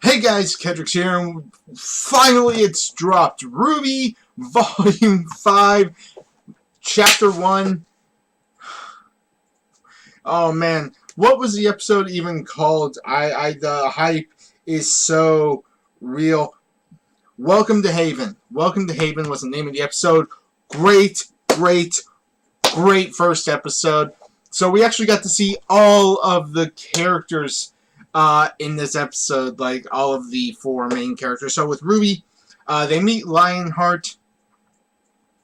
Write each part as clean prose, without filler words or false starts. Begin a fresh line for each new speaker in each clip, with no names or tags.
Hey guys, Kendrick's here, and finally it's dropped. Rwby, Volume 5, Chapter 1. Oh man, what was the episode even called? The hype is so real. Welcome to Haven. Welcome to Haven was the name of the episode. Great first episode. So we actually got to see all of the characters in this episode, like all of the 4 main characters. So with Rwby, they meet Lionheart.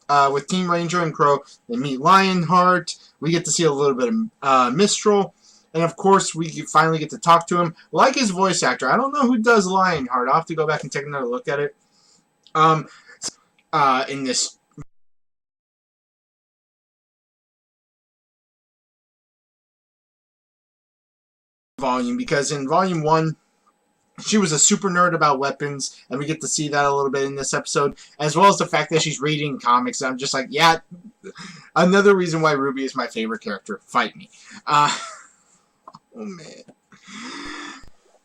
With Team Ranger and Crow, they meet Lionheart. We get to see a little bit of Mistral. And of course, we finally get to talk to him. Like his voice actor. I don't know who does Lionheart. I'll have to go back and take another look at it. In this volume, because in Volume 1, she was a super nerd about weapons, and we get to see that a little bit in this episode, as well as the fact that she's reading comics. I'm just like, yeah, another reason why Rwby is my favorite character. Fight me. Oh, man.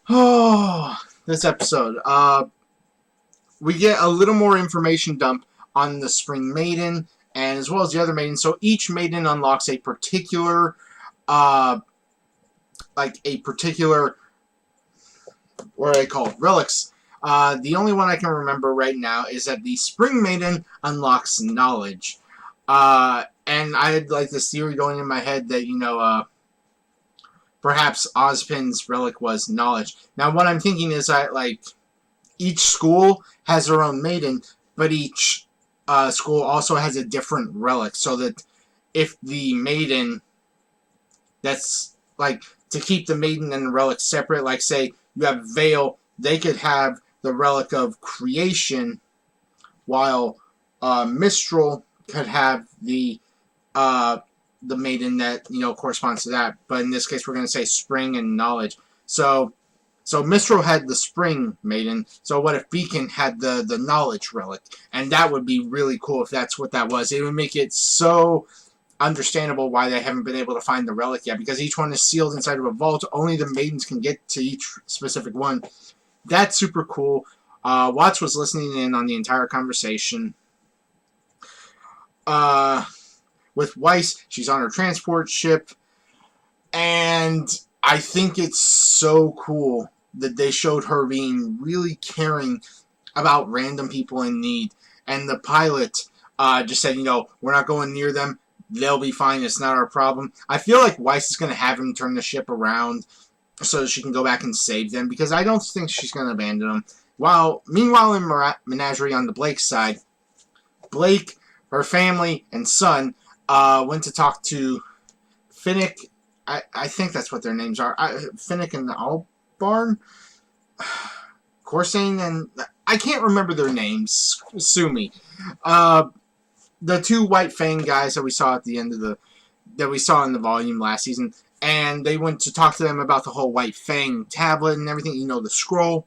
Oh, this episode. We get a little more information dump on the Spring Maiden, and as well as the other maidens. So each maiden unlocks a particular, what are they called? Relics. The only one I can remember right now is that the Spring Maiden unlocks knowledge. And I had like this theory going in my head that, perhaps Ozpin's relic was knowledge. Now what I'm thinking is that, each school has their own maiden, but each school also has a different relic. So that if the maiden, that's, to keep the maiden and the relic separate, like, say, you have Veil, they could have the relic of creation, while Mistral could have the maiden that, corresponds to that. But in this case, we're going to say Spring and Knowledge. So Mistral had the Spring Maiden. So what if Beacon had the Knowledge relic? And that would be really cool if that's what that was. It would make it so understandable why they haven't been able to find the relic yet, because each one is sealed inside of a vault. Only the maidens can get to each specific one. That's super cool. Watts was listening in on the entire conversation. With Weiss, she's on her transport ship, and I think it's so cool that they showed her being really caring about random people in need. And the pilot just said, we're not going near them. They'll be fine. It's not our problem. I feel like Weiss is going to have him turn the ship around so that she can go back and save them, because I don't think she's going to abandon them. Meanwhile, in Menagerie on the Blake side, Blake, her family, and son went to talk to Finnick. I think that's what their names are. Finnick and Albarn? Corsain and... I can't remember their names. Sue me. The 2 White Fang guys that we saw at the end of that we saw in the volume last season, and they went to talk to them about the whole White Fang tablet and everything, the scroll,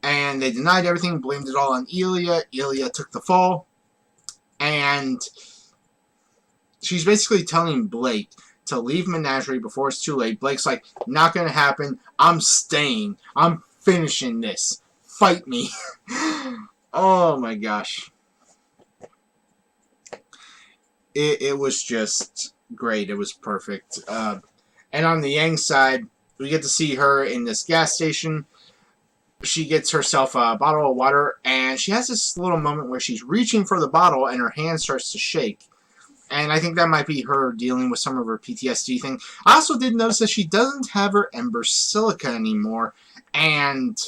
and they denied everything, blamed it all on Elia. Elia took the fall, and she's basically telling Blake to leave Menagerie before it's too late. Blake's like, not gonna happen. I'm staying. I'm finishing this. Fight me. Oh my gosh. It was just great. It was perfect. And on the Yang side, we get to see her in this gas station. She gets herself a bottle of water, and she has this little moment where she's reaching for the bottle, and her hand starts to shake. And I think that might be her dealing with some of her PTSD thing. I also did notice that she doesn't have her Ember Silica anymore, and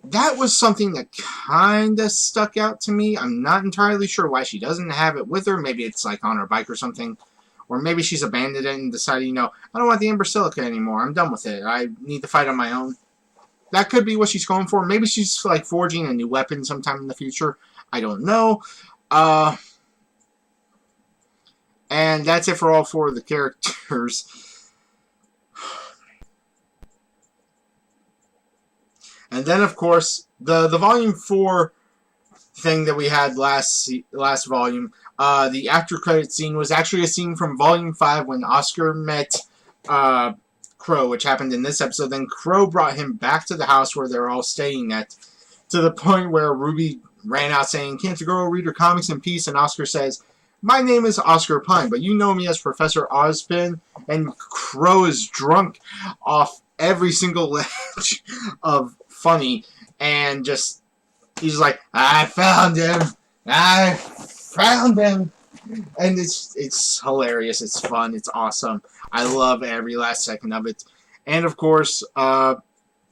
that was something that kind of stuck out to me. I'm not entirely sure why she doesn't have it with her. Maybe it's on her bike or something. Or maybe she's abandoned it and decided, I don't want the Ember Silica anymore. I'm done with it. I need to fight on my own. That could be what she's going for. Maybe she's forging a new weapon sometime in the future. I don't know. And that's it for all 4 of the characters. And then, of course, the Volume 4 thing that we had last volume, the after credit scene was actually a scene from Volume 5 when Oscar met Crow, which happened in this episode. Then Crow brought him back to the house where they're all staying at, to the point where Rwby ran out saying, "Can't the girl read her comics in peace?" And Oscar says, "My name is Oscar Pine, but you know me as Professor Ozpin." And Crow is drunk off every single ledge of funny, and just, he's like, "I found him! I found him!" And it's hilarious, it's fun, it's awesome. I love every last second of it. And of course,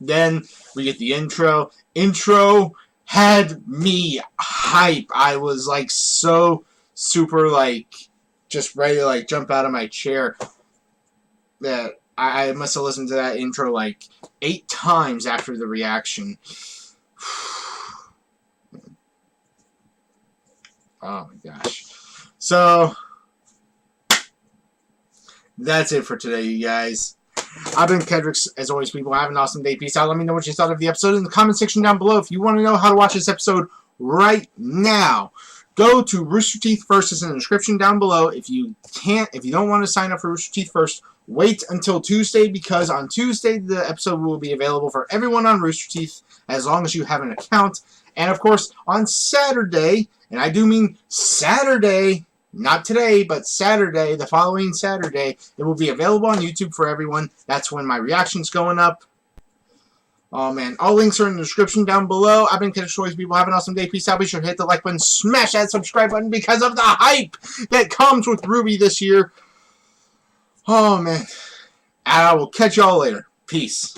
then we get the intro. Intro had me hype. I was like so super like just ready to like jump out of my chair. That I must have listened to that intro like 8 times after the reaction. Oh my gosh. So that's it for today, you guys. I've been Kedrix. As always, people, have an awesome day. Peace out. Let me know what you thought of the episode in the comment section down below. If you want to know how to watch this episode right now, go to Rooster Teeth First. It's in the description down below. If you don't want to sign up for Rooster Teeth First, wait until Tuesday, because on Tuesday the episode will be available for everyone on Rooster Teeth as long as you have an account. And of course, on Saturday, and I do mean Saturday, not today, but Saturday, the following Saturday, it will be available on YouTube for everyone. That's when my reaction's going up. Oh man, all links are in the description down below. I've been Kedrix Toys. People, have an awesome day. Peace out. Be sure to hit the like button, smash that subscribe button because of the hype that comes with Rwby this year. Oh man. And I will catch y'all later. Peace.